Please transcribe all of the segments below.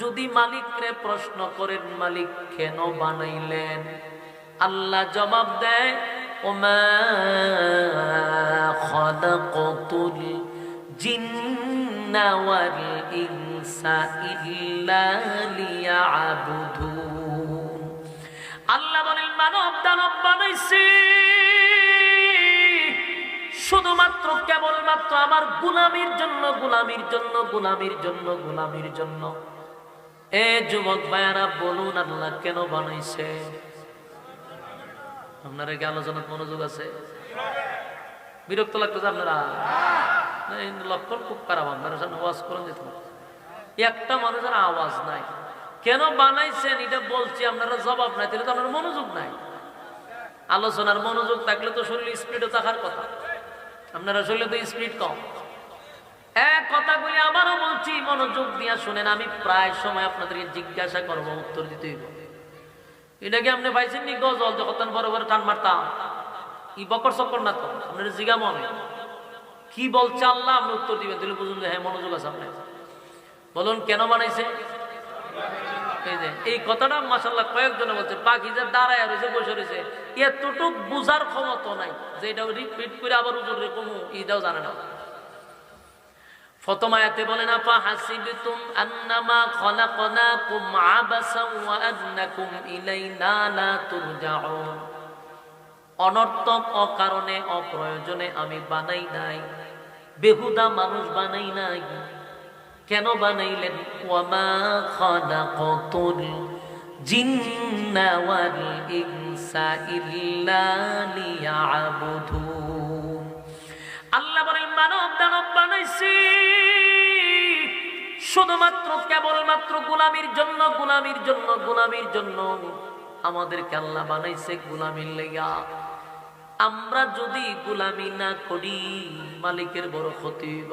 যদি মালিকরে প্রশ্ন করেন মালিক কেন বানাইলেন, আল্লাহ জবাব দেয় ওমা খালাকাতুল জিন্না ওয়াল ইনসা ইল্লা লিয়াবুদুন। আল্লাহ বলেন মানব দানব বানাইছি শুধুমাত্র কেবলমাত্র আমার গোলামির জন্য, গোলামির জন্য, গোলামির জন্য, গোলামির জন্য। এ যুবক ভাইয়ারা বলুন আল্লাহ কেন বানাইছে? আপনারা কি আলোচনার মনোযোগ আছে? বিরক্ত লাগতেছে আপনারা? লক্ষণ খুব খারাপ। আপনারা সামনে ওয়াজ করেন যেত একটা মানুষের আওয়াজ নাই। কেন বানাইছেন এটা বলছি, আপনারা জবাব নাই, তাহলে তো আপনার মনোযোগ নাই। আলোচনার মনোযোগ থাকলে তো শরীর স্পিডও থাকার কথা, আপনারা শরীরে তো স্পিড কম। এক কথাগুলি আবারও বলছি, মনোযোগ দিয়া শুনেন। আমি প্রায় সময় আপনাদেরকে জিজ্ঞাসা করবো, উত্তর দিতে হইব। এটা কি আপনি পাইছেন নি গজল যখন বড় বড় টান মারতাম? ই বকর চক্কর না তো, আপনার জিগা মনে কি বলছে আল্লাহ, আপনি উত্তর দিবেন, তাহলে বুঝুন যে হ্যাঁ মনোযোগ আছে আপনার। বলুন কেন বানাইছে? এই কথাটা মাশাআল্লাহ কয়েকজনে বলছে, বাকি যে দাঁড়ায় রয়েছে বসে রয়েছে এতটুক বুঝার ক্ষমতা নাই যে এটা রিপিট করে আবার উজুর কমু এটাও জানে না। প্রথম আয়াতে বলেন আফা হাসিবতুম আন্নামা খলাকনাকুম আবাসা ওয়া আন্নাকুম ইলাইনা লা তুরজাউন। অনর্থক, অকারণে, অপ্রয়োজনে আমি বানাই নাই, বেহুদা মানুষ বানাই নাই। কেন বানাইলেন? ওয়ামা খালাকাতুল জিন্না ওয়াল ইনসা ইল্লা লিয়াবুদুন। আল্লাহ বলেন মানব দানব বানাইছি শুধুমাত্র কেবলমাত্র গোলামির জন্য, গোলামির জন্য, গোলামির জন্য। আমাদেরকে আল্লাহ বানাইছে গোলামির লাইগা। আমরা যদি গোলামি না করি মালিকের বড় ক্ষতি হইব,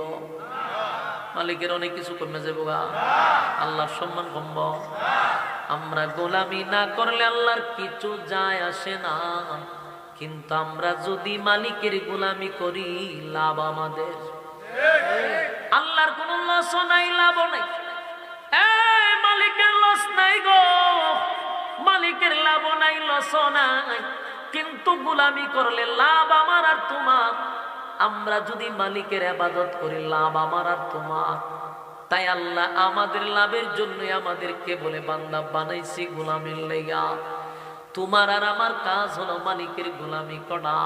মালিকের অনেক কিছু কমে যাবো, আল্লাহর সম্মান কমব। আমরা গোলামি না করলে আল্লাহর কিছু যায় আসে না, কিন্তু আমরা যদি মালিকের গোলামি করি লাভ আমাদের। আল্লাহর কোন লস নাই, লাভ নাই। মালিকের লস নাই গো, মালিকের লাভ নাই, লস নাই, কিন্তু গোলামি করলে লাভ আমার আর তোমার। আমরা যদি মালিকের ইবাদত করি লাভ আমার আর তোমার। তাই আল্লাহ আমাদের লাভের জন্য আমাদেরকে বলে বান্দা বানাইছি গোলামির লাইগা। তোমার আর আমার কাজ হলো মালিকের গোলামি করা।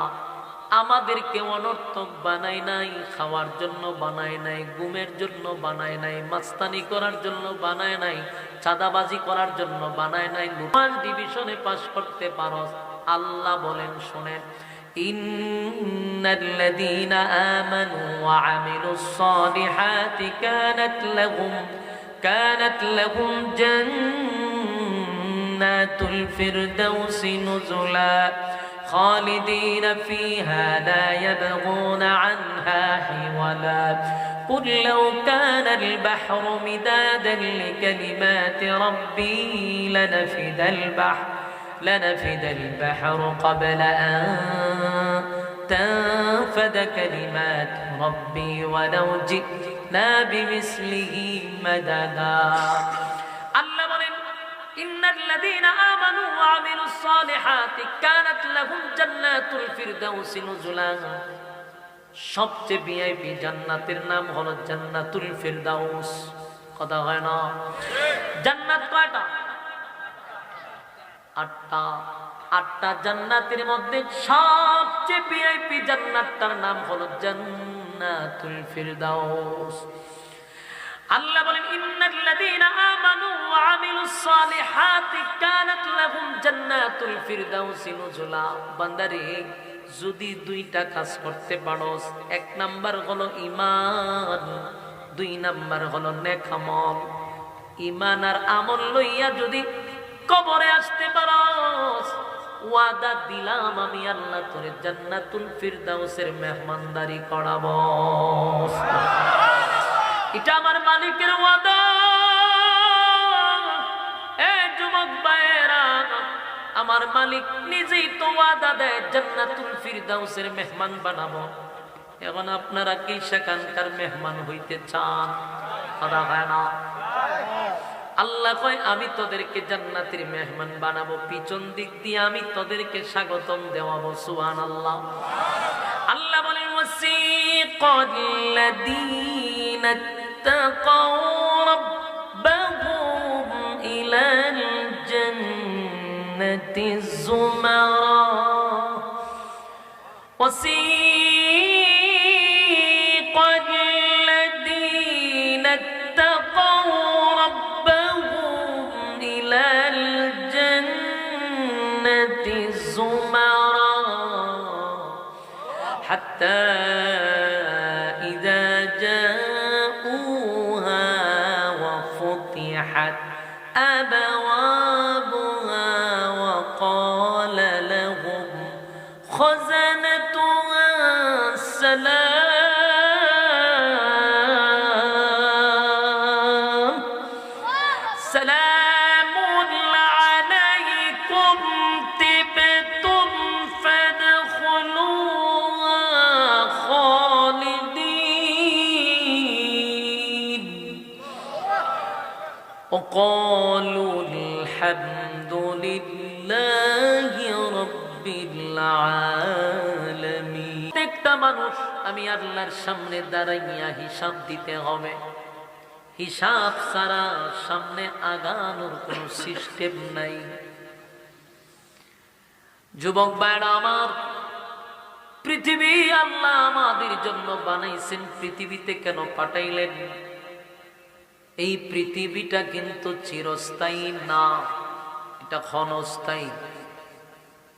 আমাদেরকে অনর্থক বানাই নাই, খাওয়ার জন্য বানাই নাই, ঘুমের জন্য বানাই নাই, মাস্তানি করার জন্য বানাই নাই, চাঁদাবাজি করার জন্য বানাই নাই। ফার্স্ট ডিভিশনে পাস করতে পারো। আল্লাহ বলেন শোনেন, ইন্নাল্লাযীনা আমানু ওয়া আমিলুস সালিহাতি কানাত লাহুম জান্নাতুল ফিরদাউসি নুজুলা খালিদিনা ফিহা লা ইয়াবগুনা আনহা হিওয়ালা قل لو كان البحر مدادا لكلمات ربي لنفد البحر قبل أن تنفد كلمات ربي ولو جئنا بمثله مددا। الله বলেন ইন্নাল্লাযীনা আমানু ওয়া আমিলুস সালিহাতি কানাত লাহুম জান্নাতুল ফিরদাউসি নুজুলা। সবচেয়ে ভিআইপি জান্নাতের নাম হলো জান্নাতুল ফিরদাউস। কথা হয় না? জান্নাত কয়টা? আটটা জান্নাতের মধ্যে সবচেয়ে ভিআইপি জান্নাতটার নাম হলো জান্নাতুল ফিরদাউস। আল্লাহ বলেন ইন্নাল্লাযীনা আমানু ওয়া আমিলুস সালিহাতি কানাত লাহুম জান্নাতুল ফিরদাউসি নুজুলা। বান্দারে যদি দুইটা কাজ করতে পারোস, এক নাম্বার হলো ঈমান, দুই নাম্বার হলো নেক আমল। ঈমান আর আমল লইয়া যদি কবরে আসতে পারোস, ওয়াদা দিলাম আমি আল্লাহ তোরে জান্নাতুল ফিরদাউসের মেহমানদারি করাবো। এটা আমার মালিকের ওয়াদা। এই যুবক ভাইয়েরা, আমার মালিক নিজেই তো ওয়াদা দেয় জান্নাতুল ফিরদাউসের মেহমান বানাবো। এখন আপনারা কি সেখানকার মেহমান হইতে চান? কথা হয় না? আল্লাহ কয় আমি তোদেরকে জান্নাতের মেহমান বানাবো, পিছন দিক দিয়ে আমি তোদেরকে স্বাগতম দেওয়াবো। সুবহানাল্লাহ। আল্লাহ বলেন ওয়াসিকাল্লাযীনা ইত্তাকাউ রাব্বাহুম ইলাল জান্নাতি যুমারা ওয়াসিকাল্লাযীনা ইত্তাকাউ রাব্বাহুম ইলাল জান্নাতি যুমারা حتى إذا جاءوها وفتحت أبوابها وقال لهم خزنتها سلام سلام عليكم طبتم فادخلوها خالدين وقالوا الحمد لله رب العالمين। প্রত্যেকটা মানুষ আমি আল্লাহর সামনে দাঁড়াইয়া হিসাব দিতে হবে। হিসাব ছাড়া সামনে আগানোর কোনো সিস্টেম নাই। যুবক ভাইরা আমার, পৃথিবী আল্লাহ আমাদের জন্য বানাইছেন, পৃথিবীতে কেন পাঠাইলেন? এই পৃথিবীটা কিন্তু চিরস্থায়ী না, এটা ক্ষণস্থায়ী।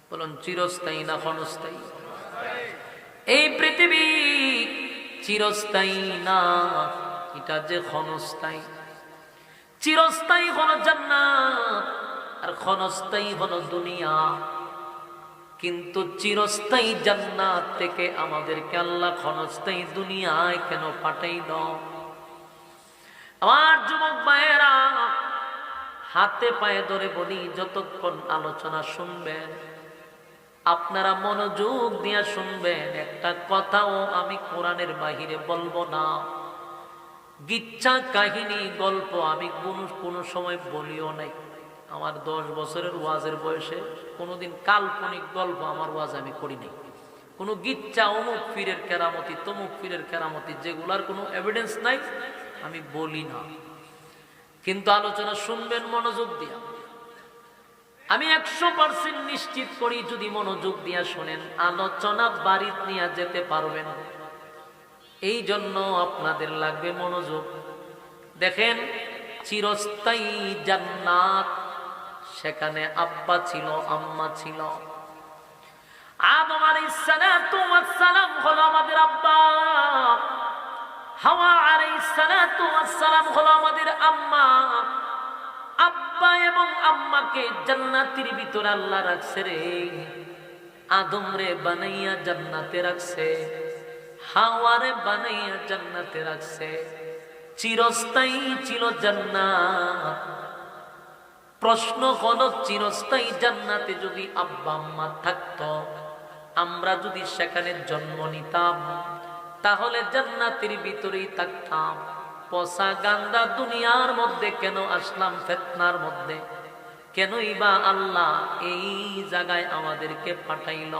বলুন চিরস্থায়ী না ক্ষণস্থায়ী? এই পৃথিবী চিরস্থায়ী না, এটা যে ক্ষণস্থায়ী। চিরস্থায়ী হলো জান্নাত আর ক্ষণস্থায়ী হলো দুনিয়া। কিন্তু চিরস্থায়ী জান্নাত থেকে আমাদেরকে আল্লাহ ক্ষণস্থায়ী দুনিয়ায় কেন পাঠাইল? আমার যুবক ভাইয়েরা, হাতে পায়ে ধরে বলি, যতক্ষণ আলোচনা শুনবেন আপনারা মনোযোগ দিয়ে শুনবেন। একটা কথাও আমি কোরআনের বাহিরে বলবো না। গিচ্ছা কাহিনী গল্প আমি কোনো সময় বলিও নাই। আমার 10 বছরের ওয়াজের বয়সে কোনোদিন কাল্পনিক গল্প আমার ওয়াজ আমি করি নাই। কোনো গিচ্ছা অমুক পীরের কেরামতি তমুক পীরের কেরামতি যেগুলার কোনো এভিডেন্স নাই আমি বলি না। কিন্তু আলোচনা শুনবেন মনোযোগ দিয়া। আমি 100% নিশ্চিত করি, যদি মনোযোগ দিয়া শোনেন আলোচনা বাড়িতে নিয়ে যেতে পারবেন। এই জন্য আপনাদের লাগবে মনোযোগ। দেখেন, চিরস্থায়ী জান্নাত, সেখানে আব্বা ছিল, আম্মা ছিল। আদম আলাইহিস সালাতু ওয়াস সালাম হলো আমাদের আব্বা, হাওয়া আলাইহিস সালাতু ওয়াস সালাম হলো আমাদের আম্মা। আব্বা এবং আম্মাকে জান্নাতের ভিতরে আল্লাহ রাখছে রে। আদম রে বানাইয়া জান্নাতে রাখছে, হাওয়ারে বানাইয়া জান্নাতে রাখছে। চিরস্থায়ী ছিল জান্নাত। প্রশ্ন হলো, চিরস্থায়ী জান্নাতে যদি আব্বা আম্মা থাকতো, আমরা যদি সেখানে জন্ম নিতাম, তাহলে জান্নাতের ভিতরেই থাকতাম। পচা গান্দা দুনিয়ার মধ্যে কেন আসলাম? ফিতনার মধ্যে কেনই বা আল্লাহ এই জায়গায় আমাদেরকে পাঠাইল?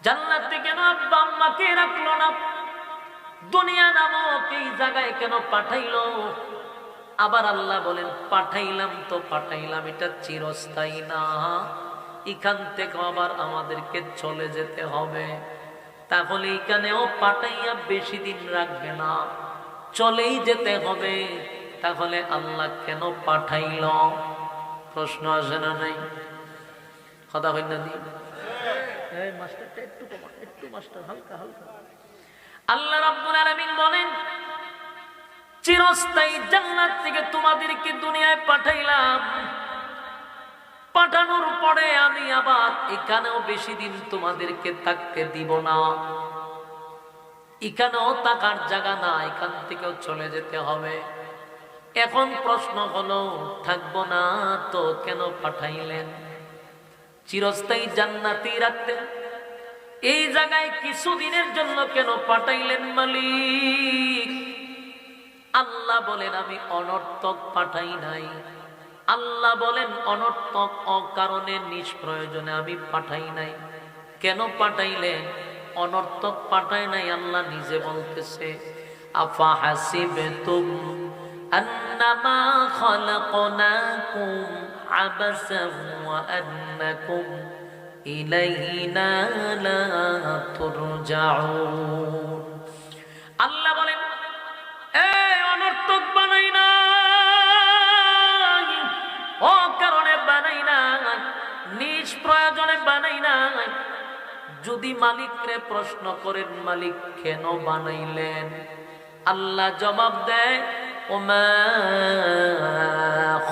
জান্নাতে কেন আব্বা আম্মাকে রাখলো না? দুনিয়া নামক এই জায়গায় কেন পাঠাইলো? আবার আল্লাহ বলেন পাঠাইলাম তো পাঠাইলাম, এটা চিরস্থায়ী না, এখান থেকে আবার আমাদেরকে চলে যেতে হবে। তাহলে এখানেও পাঠাইয়া বেশি দিন রাখবে না, চলেই যেতে হবে। তাহলে আল্লাহ কেন পাঠাইল? প্রশ্ন আসে না? নাই কথা হয় না? দিন মাস্টারটা একটু কমা, একটু মাস্টার হালকা হালকা। আল্লাহ রাব্বুল আলামিন বলেন, চিরস্থায়ী জান্নাত থেকে তোমাদেরকে দুনিয়ায় পাঠাইলাম। পাঠানোর পরে আমি আবার এখানেও বেশি দিন তোমাদেরকে থাকতে দিব না। এখানেও থাকার জায়গা না, এখান থেকেও চলে যেতে হবে। এখন প্রশ্ন হলো, থাকবো না তো কেন পাঠাইলেন? চিরস্থায়ী জান্নাতেই রাখতেন, এই জায়গায় কিছুদিনের জন্য কেন পাঠাইলেন মালিক? আল্লাহ বলেন আমি অনর্থক পাঠাই নাই। আল্লাহ বলেন অনর্থক অকারণে নিষ্প্রয়োজনে আমি পাঠাই নাই। কেন পাঠাইলেন? অনর্থক পাঠাই নাই। আল্লাহ নিজে বলতেছে আফা হাসিবতুম আন্নামা খালাকনাকুম আবাসান ওয়া আন্নাকুম ইলাইনা লা তুরজাউন। আল্লাহ বলেন এই অনর্থক বানাই নাই, অকারণে বানাই নাই, নিষ্প্রয়োজনে বানাই নাই। যদি মালিকরে প্রশ্ন করেন মালিক কেন বানাইলেন, আল্লাহ জবাব দেয় ওমা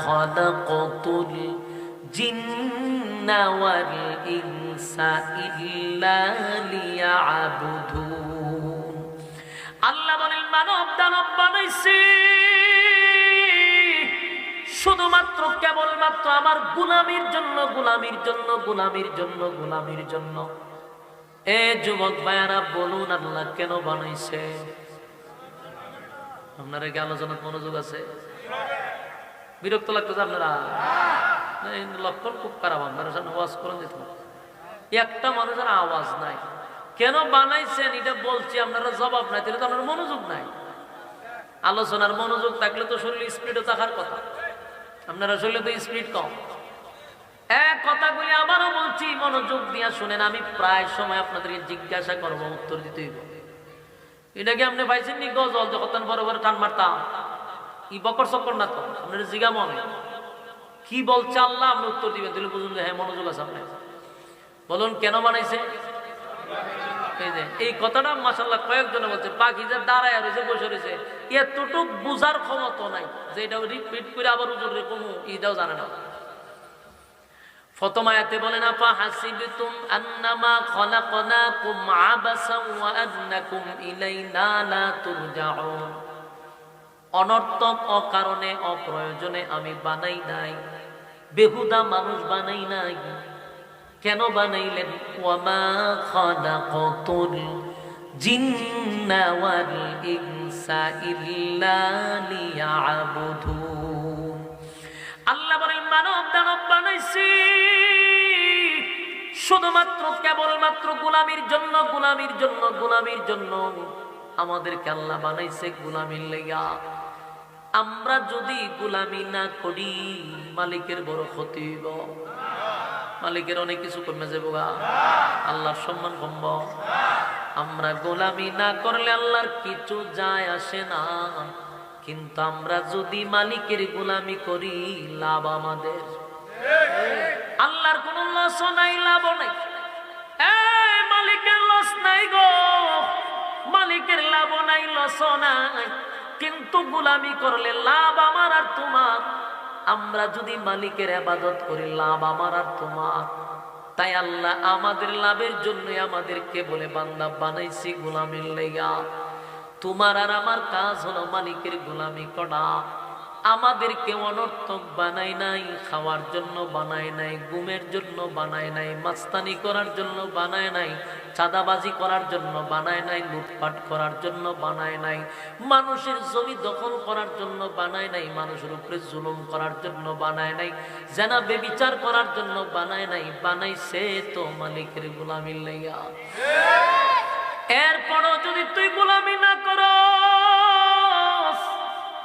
খালাকতুল জিন্না ওয়াল ইনসা ইল্লা লিয়াবুদুন। আল্লাহ বলেন মানব দানব বানাইছি শুধুমাত্র কেবলমাত্র আমার গোলামির জন্য, গোলামির জন্য, গোলামির জন্য, গোলামির জন্য। এ যুবক ভাইয়ারা বলুন আল্লাহ কেন বানাইছে? আপনারা কি আলোচনার মনোযোগ আছে? বিরক্ত লাগতেছে আপনারা? লক্ষণ খুব খারাপ। আপনারা সামনে ওয়াজ করেন যেত একটা মানুষের আওয়াজ নাই। কেন বানাইছেন এটা বলছি, আপনারা জবাব নাই, তাহলে তো আপনার মনোযোগ নাই। আলোচনার মনোযোগ থাকলে তো শরীর স্পিডও থাকার কথা। আপনারা শরীরে তো স্পিড কম। এক কথাগুলি আবারও বলছি, মনোযোগ দিয়া শুনেন। আমি প্রায় সময় আপনাদেরকে জিজ্ঞাসা করবো, উত্তর দিতে হইব। এটা কি আপনি পাইছেন নি গজল যখন বড় বড় টান মারতাম? ই বকর চক্কর না তো, আপনার জিগা মনে কি বলছে আল্লাহ, আপনি উত্তর দিবেন, তাহলে বুঝুন যে হ্যাঁ মনোযোগ আছে আপনার। বলুন কেন বানাইছে? এই কথাটা মাশাআল্লাহ কয়েকজনে বলছে। বাকি যে দাঁড়ায় রয়েছে, বসে রয়েছে, এতটুক বুঝার ক্ষমতা নাই যে এটা রিপিট করে আবার উজুর কমু এটাও জানে না। প্রথম আয়াতে বলেন আফা হাসিবতুম আন্নামা খালাকনাকুম আবাসান ওয়া আন্নাকুম ইলাইনা লা তুরজাউন। অনর্থক অকারণে অপ্রয়োজনে আমি বানাই নাই, বেহুদা মানুষ বানাই নাই। কেন বানাইলেন? ওয়ামা খালাকতুল জিন্না ওয়াল ইনসা ইল্লা লিয়াবুদুন। আল্লাহ বলেন মানব দানব বানাইছি শুধুমাত্র কেবলমাত্র গোলামির জন্য, গোলামির জন্য, গোলামির জন্য। আমাদেরকে আল্লাহ বানাইছে গোলামির লেগা। আমরা যদি গোলামি না করি মালিকের বড় ক্ষতি হইব। মালিকের অনেক কিছু কমে যাবো, আল্লাহর সম্মান কমব। আমরা গোলামি না করলে আল্লাহর কিছু যায় আসে না। কিন্তু আমরা যদি মালিকের গোলামি করি লাভ আমাদের। আল্লাহর কোন লস নাই, লাভ নাই। মালিকের লস নাই গো, মালিকের লাভ নাই, লস নাই। কিন্তু গোলামি করলে লাভ আমার আর তোমার। আমরা যদি মালিকের ইবাদত করি লাভ আমার আর তোমার। তাই আল্লাহ আমাদের লাভের জন্য আমাদেরকে বলে বান্দা বানাইছি গোলামির লাইগা। তোমার আর আমার কাজ হলো মালিকের গোলামি করা। আমাদেরকে অনর্থক বানাই নাই, খাওয়ার জন্য বানায় নাই, ঘুমের জন্য বানায় নাই, মাস্তানি করার জন্য বানায় নাই, চাঁদাবাজি করার জন্য বানায় নাই, লুটপাট করার জন্য বানায় নাই, মানুষের জমি দখল করার জন্য বানায় নাই, মানুষের উপরে জুলুম করার জন্য বানায় নাই, জানা বেবিচার করার জন্য বানায় নাই। বানাইছে তো মালিকের গোলামির লাইগা। এরপরও যদি তুই গোলামি না করো,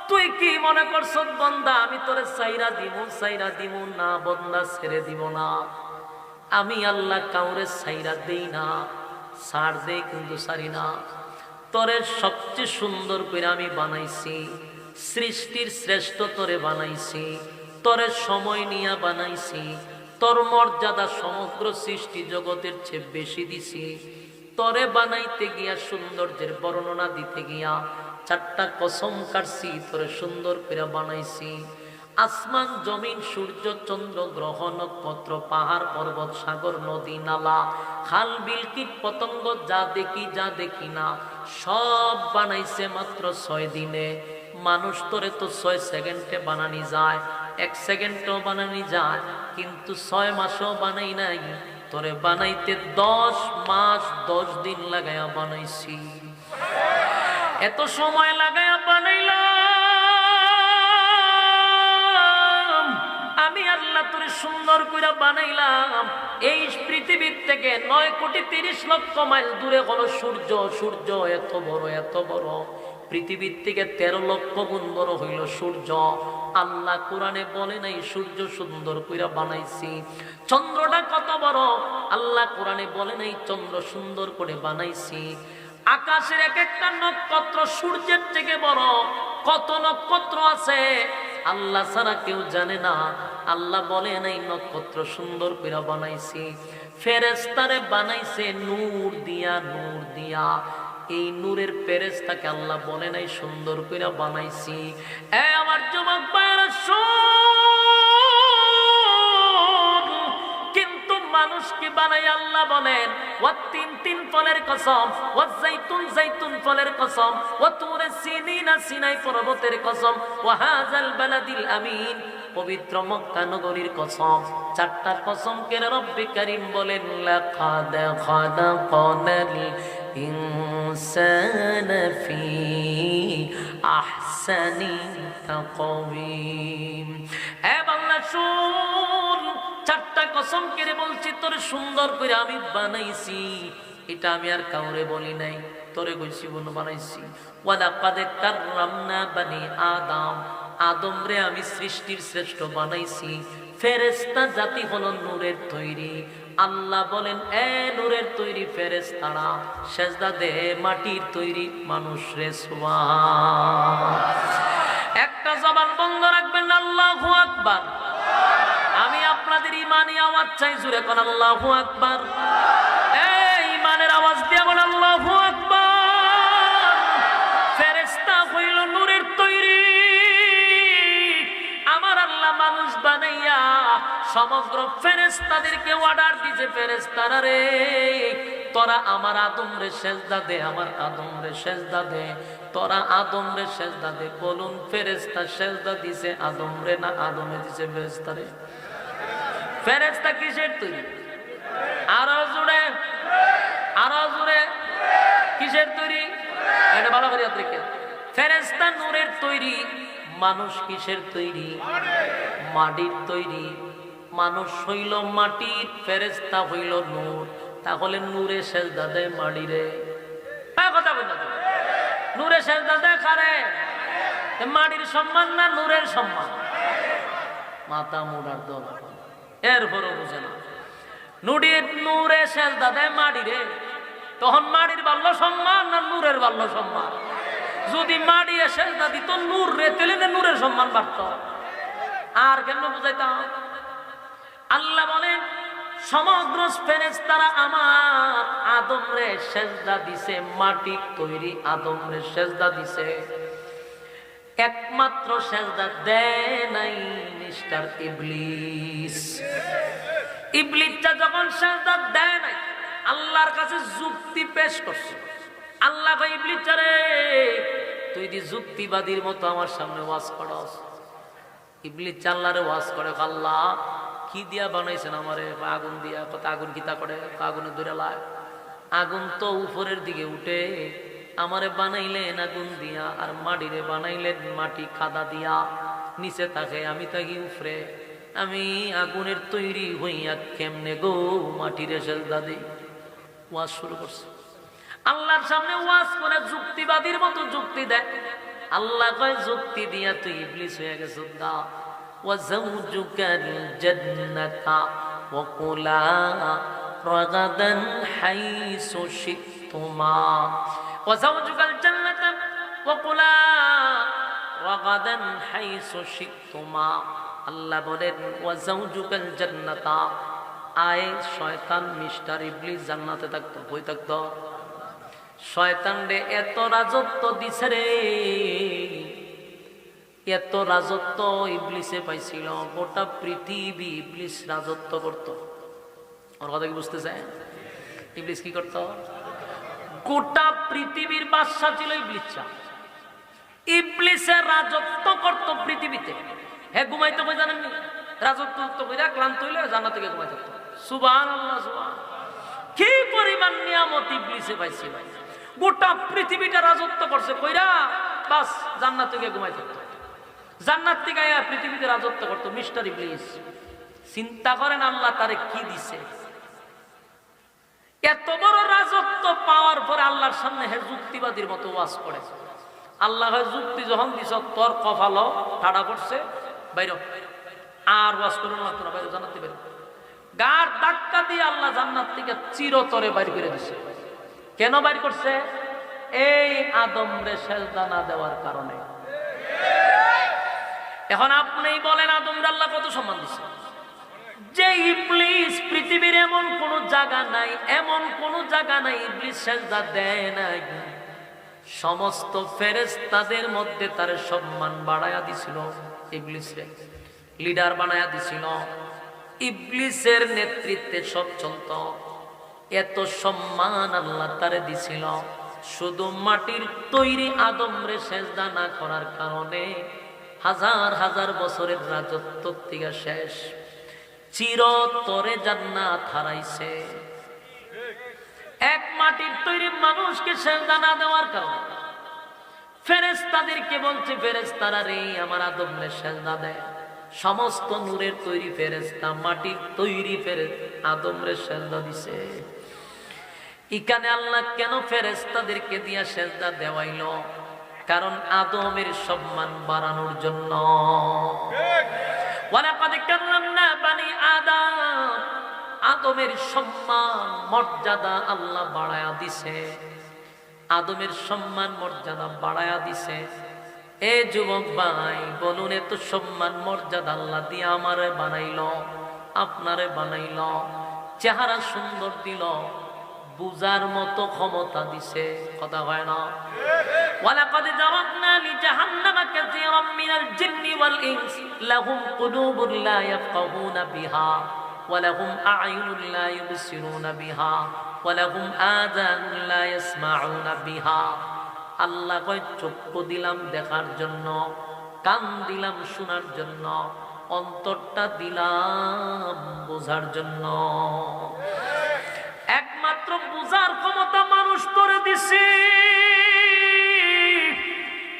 তুই কি মনে করছ বন্দা আমি তোরে সাইরা দিব? সাইরা দিব না বন্দা, ছেড়ে দিব না। আমি আল্লাহ কাউরে সাইরা দেই না, ছাড় দেই কিন্তু সারি না। তোরে সবচেয়ে সুন্দর করে আমি বানাইছি, সৃষ্টির শ্রেষ্ঠ তোরে বানাইছি, তোরে সময় নিয়ে বানাইছি, তোর মর্যাদা সমগ্র সৃষ্টি জগতের চেয়ে বেশি দিছি। তরে বানাইতে গিয়া সৌন্দর্যের বর্ণনা দিতে গিয়া চারটা কসম কাটছি, তোরে সুন্দর করে বানাইছি। আসমান জমিন সূর্য চন্দ্র গ্রহ নক্ষত্র পাহাড় পর্বত সাগর নদী নালা খাল বিল কীট পতঙ্গ যা দেখি যা দেখি না সব বানাইছে মাত্র 6 দিনে। মানুষ তোরে তো 6 সেকেন্ডে বানানি যায়, 1 সেকেন্ডও বানানি যায়, কিন্তু 6 মাসও বানাই নাই। তোরে বানাইতে 10 মাস 10 দিন লাগায়া বানাইছি। এত সময় লাগায়া বানাইলাম আল্লাহ তোরে সুন্দর করে বানাইলাম। এই পৃথিবীর থেকে 9,30,00,000 মাইল দূরে হলো সূর্য। সূর্য এত বড় এত বড়, পৃথিবীর থেকে 13 লক্ষ গুণ বড় হইল সূর্য। আল্লাহ কোরআনে বলে নাই সূর্য সুন্দর কইরা বানাইছি। চন্দ্রটা কত বড়, আল্লাহ কোরআনে বলে নাই চন্দ্র সুন্দর করে বানাইছি। আকাশের এক একটা নক্ষত্র সূর্যের থেকে বড়। কত নক্ষত্র আছে আল্লাহ ছাড়া কেউ জানে না। আল্লাহ বলে নাই নক্ষত্র সুন্দর করে বানাইছি। ফেরেশতারে বানাইছে নূর দিয়া, নূর দিয়া। এই নূরের ফেরেশতাকে আল্লাহ বলে নাই সুন্দর করে বানাইছি। এ আমার যুবক ভাইরা শোন, কিন্তু মানুষকে বানাই আল্লাহ বলেন ওয়াতিন, তিন ফলের কসম, ওয়াজাইতুন, জাইতুন ফলের কসম, ওয়াতুরে সিনিনা, সিনাই পর্বতের কসম, ওয়াহাজাল বালাদিল আমিন, পবিত্র মক্কা নগরীর কসম। চারটা কসম কেন রব্বে কারীম বলেন লাকাদ খালাকানাল ইনসানা ফি আহসানি তাকওয়িম। এ বান্দা শুন, চারটা কসম কেড়ে বলছি তোরে সুন্দর করে আমি বানাইছি। এটা আমি আর কাউরে বলি নাই, তোরে কইছি বন বানাইছি। ওয়ালাকাদ কাররামনা বানি আদম, আদম রে আমি সৃষ্টির শ্রেষ্ঠ বানাইছি। ফেরেশতা জাতি হলো নূরের তৈরি। আল্লাহ বলেন এ নূরের তৈরি ফেরেশতারা সেজদা দে মাটির তৈরি মানুষ রে। সুবহান। একটা জবান বন্ধ রাখবেন, আল্লাহু আকবার। আমি আপনাদের ইমানি আওয়াজ চাই, জুড়ে কোন আল্লাহু আকবার। এই ইমানের আওয়াজ দিয়ে বলেন আল্লাহু আকবার। ফেরেশতা হইল নূরের তৈরি। আমার আল্লাহ মানুষ বানাইয়া সমগ্র ফেরেশতাদেরকে অর্ডার দিয়েছে, ফেরেশতারা রে তোরা আমার আদম রে সেজদা দে, আমার আদম রে সেজদা দে, তোরা আদম রে সেজদা দে। বলুন ফেরেশতা সেজদা দিছে আদম রে না আদমে দিছে ফেরেশতা রে? ফেরেশতা কিসের তৈরি? আরো জোরে, আরো জোরে। কিসের তৈরি? এটা ভালো করে ইয়াদ রাখেন। ফেরেশতা নূরের তৈরি, মানুষ কিসের তৈরি? মাটির তৈরি। মানুষ হইল মাটির, ফেরেশতা হইল নূর। তাহলে নূরে সেজদা দেয় মাটিরে? কথা বল না, নূরে সেজদা দেয় কারে? মাটির সম্মান না নূরের সম্মান? মাথা মোড়ার দল এরপরও বুঝে না। নূরে সেজদা দেয় মাটিরে, তখন মাটির বাল্য সম্মান না নূরের বাল্য সম্মান? যদি মাটি সেজদা দিত নূর রে, তাহলে নূরের সম্মান বাড়ত। আর কেন বুঝাইতাম? আল্লাহ বলেন সমগ্র ফেরেশতারা আমার আদম রে সেজদা দিছে, মাটির তৈরি আদম রে সেজদা দিছে। একমাত্র সেজদা দেয় নাই মিস্টার ইবলিস। ইবলিসটা যখন সেজদা দেয় নাই, আল্লাহর কাছে যুক্তি পেশ করছে। আল্লাহ কয় ইবলিস রে তুই দি যুক্তিবাদীর মতো আমার সামনে ওয়াজ করস। ইবলিস আল্লাহরে ওয়াজ করে, আল্লাহ কি দিয়া বানাইছেন আমারে? আগুন দিয়া। কত আগুন কিতা করে? আগুনে ধরে লায়। আগুন তো উপরের দিকে উঠে, আমারে বানাইলেন আগুন দিয়া, আর মাটিরে বানাইলেন মাটি কাদা দিয়া নিচে থাকে, আমি থাকি উপরে। আমি আগুনের তৈরি হইয়া কেমনে গো মাটিরে সেজদা দেই? ওয়াজ শুরু করছে। আল্লাহর সামনে ওয়াজ করে যুক্তিবাদীর মতো যুক্তি দেয়। আল্লাহ কয় যুক্তি দিয়া তুই ইবলিস হয়ে গেছ। দা ওয়াজাউজুকাল জান্নাতা ওয়াকুলা রাগাদান হাইসু শিতুমা। ওয়াজাউজুকাল জান্নাতা ওয়াকুলা রাগাদান হাইসু শিতুমা। আল্লাহ বলেন ওয়াজাউজুকাল জান্নাতা, আয় শয়তান মিস্টার ইবলিস জান্নাতে থাকতো, বই থাকতো। শয়তান রে এত রাজত্ব দিছে রে, এত রাজত্ব ইবলিসে পাইছিল। গোটা পৃথিবী ইবলিস রাজত্ব করত। ওর কথা কি বুঝতে চায়? ইবলিস কি করত? গোটা পৃথিবীর বাদশা ছিল ইবলিস। ইবলিসের রাজত্ব করত পৃথিবীতে। হ্যাঁ ঘুমাইতে কই জানেননি? রাজত্ব কইরা ক্লান্ত হইলে জান্নাত থেকে ঘুমাই থাকতো। সুবহানাল্লাহ, সুবহান। কি পরিমাণ নিয়ামত ইবলিসে পাইছে! গোটা পৃথিবীটা রাজত্ব করছে কইরা, বাস জান্নাত থেকে ঘুমাই থাকতো। জান্নাত থেকে আয়া পৃথিবীতে রাজত্ব করতো মিস্টার ইবলিস। চিন্তা করেন আল্লাহ তারে কি দিছে। এত বড় রাজত্ব পাওয়ার পরে আল্লাহর সামনে হে যুক্তিবাদীর মতো ওয়াজ করে। আল্লাহ যুক্তি যখন দিছ তোর কপালও ঠাড়া পড়ছে, বাইর আর ওয়াজ করুন লাগতো না, বাইরে জান্নাত বের। গার ধাক্কা দিয়ে আল্লাহ জান্নাত থেকে চিরতরে বাইর করে দিছে। কেন বাইর করছে? এই আদম রে সেজদা না দেওয়ার কারণে। এখন আপনিই বলেন আদম রে আল্লাহ কত সম্মান দিছে। যে ইবলিস পৃথিবীর এমন কোন জায়গা নাই, এমন কোন জায়গা নাই ইবলিস সেজদা দেয় নাই। সমস্ত ফেরেশতাদের মধ্যে তার সম্মান বাড়ায়া দিছিল। ইবলিসরে লিডার বানায়া দিছিল। ইবলিসের নেতৃত্বে সব চলত। এত সম্মান আল্লাহ তারে দিছিল শুধু মাটির তৈরি আদম রে সেজদা না করার কারণে। হাজার হাজার বছরের রাজত্ব থেকে শেষ, চিরতরে জান্নাত হারাইছে এক মাটির তৈরি মানুষকে সেজদা না দেওয়ার কারণে। ফেরেশতাদেরকে বলছে, ফেরেশতারা রে আমার আদম রে সেজদা দেয়। সমস্ত নূরের তৈরি ফেরেশতা মাটির তৈরি আদম রে সেজদা দিছে। এখানে আল্লাহ কেন ফেরেশতাদেরকে দিয়া সেজদা দেওয়াইল? কারণ আদমের সম্মান বাড়ানোর জন্য। ওয়ালাকাদ কাররামনা বানি আদম, আদমের সম্মান মর্যাদা আল্লাহ বাড়ায়া দিছে। আদমের সম্মান মর্যাদা বাড়ায়া দিছে। এ যুবক ভাই বলুন, এত সম্মান মর্যাদা আল্লাহ দিয়ে আমারে বানাইল, আপনারে বানাইল, চেহারা সুন্দর দিল, বুজার মতো ক্ষমতা দিছে। কথা হয় না? ওয়ালাকাদ জারাবনা লিজাহান্নামা কাসীরাম মিনাল জিন্নি ওয়াল ইনস লাহুম কুলুবুন লা ইয়াফকাহুনা বিহা ওয়া লাহুম আ'য়ুনুন লা ইউবসিরুনা বিহা ওয়া লাহুম আযানুন লা ইয়াসমাউনা বিহা। আল্লাহ কয় চক্ষু দিলাম দেখার জন্য, কান দিলাম শোনার জন্য, অন্তরটা দিলাম বোঝার জন্য। একমাত্র বুঝার ক্ষমতা মানুষ করে দিছি।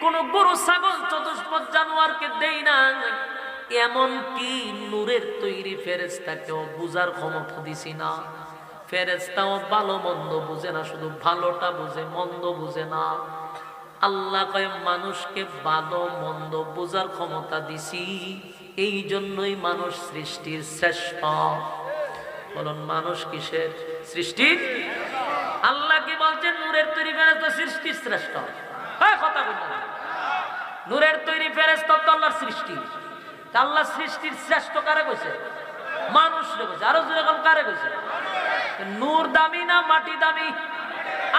কোন গরু ছাগল চতুষ্পদ জানোয়ারকে দেই না। এমন কি নূরের তৈরি ফেরেশতাকেও বুঝার ক্ষমতা দিছি না। ফেরেশতাও ভালো মন্দ বুঝে না, শুধু ভালোটা বুঝে, মন্দ বুঝে না। আল্লাহ কয় মানুষকে ভালো মন্দ বুঝার ক্ষমতা দিছি, এই জন্যই মানুষ সৃষ্টির শ্রেষ্ঠ। বলুন মানুষ কিসের সৃষ্টি? আল্লাহ কি বলছেন নূরের তৈরি ফেরেশতা সৃষ্টির শ্রেষ্ঠ? হ্যাঁ, কথা বলুন। নূরের তৈরি ফেরেশতা তো আল্লাহর সৃষ্টি। আল্লাহ সৃষ্টির শ্রেষ্ঠ কারে কইছে? মানুষ রে কইছে। আরো জোরে কোন কারে কইছে? নূর দামি না মাটি দামি?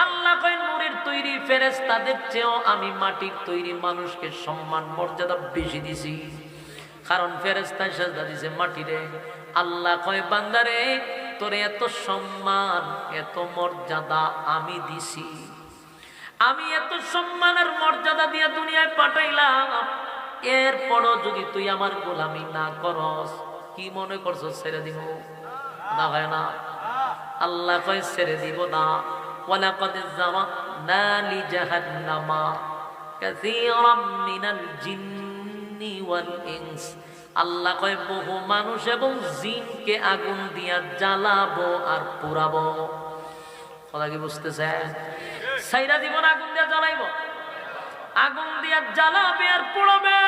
আল্লাহ কয় নূরের তৈরি ফেরেশতাদের চেয়েও আমি মাটির তৈরি মানুষকে সম্মান মর্যাদা বেশি দিছি। কারণ ফেরেশতায় সেজদা দিছে মাটিরে। আল্লাহ কয় বান্দারে তোরে এত সম্মান এত মর্যাদা আমি দিছি, আমি এত সম্মানের মর্যাদা দিয়ে দুনিয়ায় পাঠাইলাম। এরপরও যদি তুই আমার গোলামি না করস, কি মনে করছস ছেড়ে দিব? না হয় না। আল্লাহ কয় ছেড়ে দিব না। ওয়ালাকাদ যারানা লিজাহান্নামা কাসীরাম মিনাল জিন্নি ওয়াল ইনস। আল্লাহ কয় বহু মানুষ এবং জিনকে আগুন দিয়া জ্বালাবো আর পুরাবো। কথা কি বুঝতেছেন? সাইরা জীবন আগুন দিয়া জ্বালাইব, আগুন দিয়া জ্বালাবে আর পুড়াবে।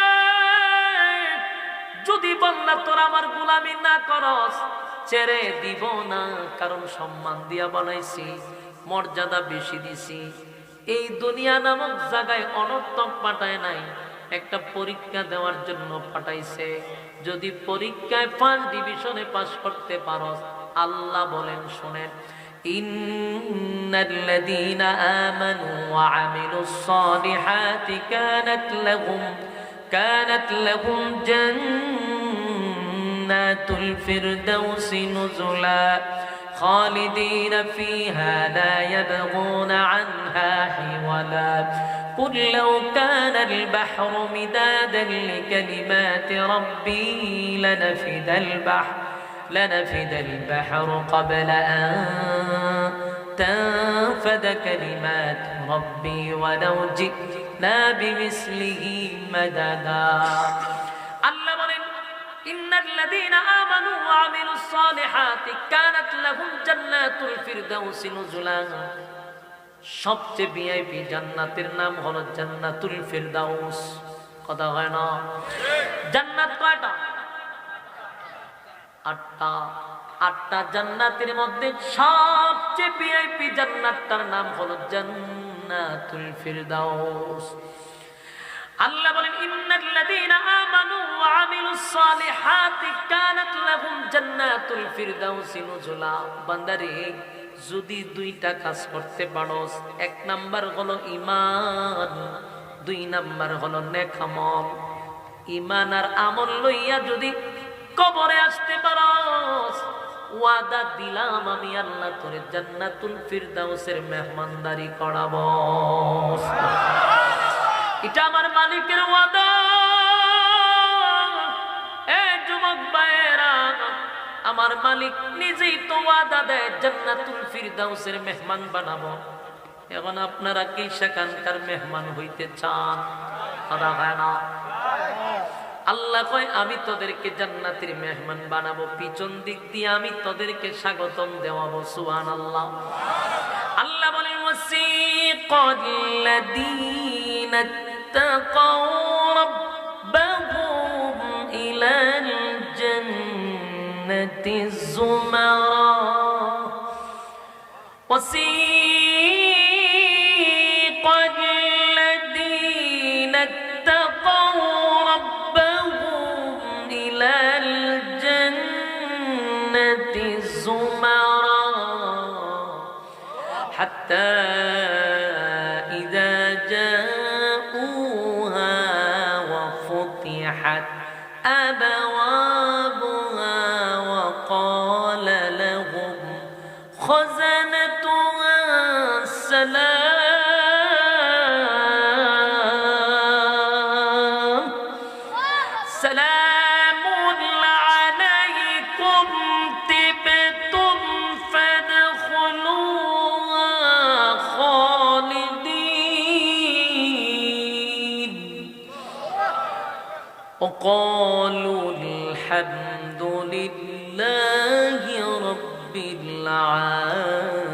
যদি বান্দা তোর আমার গোলামি না করস, ছেড়ে দিব না। কারণ সম্মান দিয়া বানাইছি, মর্যাদা বেশি দিছি। এই দুনিয়া নামক জায়গায় অনর্থক পাঠায় নাই, একটা পরীক্ষা দেওয়ার জন্য পাঠাইছে। যদি পরীক্ষায় ফার্স্ট ডিভিশনে পাস করতে পারস, আল্লাহ বলেন শোনেন, ইন্নাল্লাযীনা আমানু ওয়া আমিলুস সালিহাতি কানাত লাহুম জান্নাতুল ফিরদাউসি নুজুলা খালিদিন ফিহা লা ইয়াবগুনা আনহা হিওয়ালা قل لو كان البحر مدادا لكلمات ربي لنفد البحر قبل أن تنفد كلمات ربي ولو جئنا بمثله مددا الله বলেন إن ইন্নাল্লাযীনা আমানু ওয়া আমিলুস সালিহাতি কানাত লাহুম জান্নাতুল ফিরদাউসি নুজুলা। সবচেয়ে ভিআইপি জান্নাতের নাম হলো জান্নাতুল ফিরদাউস। কথা হয় না? জান্নাত কয়টা? 8টা। 8টা জান্নাতের মধ্যে সবচেয়ে ভিআইপি জান্নাতটার নাম হলো জান্নাতুল ফিরদাউস। আল্লাহ বলেন ইন্নাল্লাযীনা আমানু ওয়া আমিলুস সালিহাতি কানাত লাহুম জান্নাতুল ফিরদাউসি নুজুলা। বান্দারে, যদি 2টা কাজ করতে পারোস, 1 নাম্বার হলো ঈমান, 2 নাম্বার হলো নেক আমল। ঈমান আর আমল লইয়া যদি কবরে আসতে পারোস, ওয়াদা দিলাম আমি আল্লাহ তোরে জান্নাতুল ফিরদাউসের মেহমানদারি করাবো। এটা আমার মালিকের ওয়াদা। এ যুবক ভাইয়েরা, আমার মালিক নিজেই তো ওয়াদা দেয় জান্নাতুল ফিরদাউসের মেহমান বানাবো। এখন আপনারা কি সেখানকার মেহমান হইতে চান? কথা হয় না? আল্লাহ কয় আমি তোদেরকে জান্নাতের মেহমান বানাবো, পিছন দিক দিয়ে আমি তোদেরকে স্বাগতম দেওয়াবো। সুবহানাল্লাহ। আল্লাহ বলেন ওয়াসিকাল্লাযীনা ইত্তাকাউ রাব্বাহুম ইলাল জান্নাতি যুমারা ওয়াসিকাল্লাযীনা ইত্তাকাউ রাব্বাহুম ইলাল জান্নাতি যুমারা হাত্তা ইযা জাউহা ওয়া ফুতিহাত আবওয়াবুহা ওয়া ক্বালা লাহুম খাযানাতুহা সালাম সালামুন আলাইকুম তিবতুম ফাদখুলুহা খালিদিন وقالوا الحمد لله رب العالمين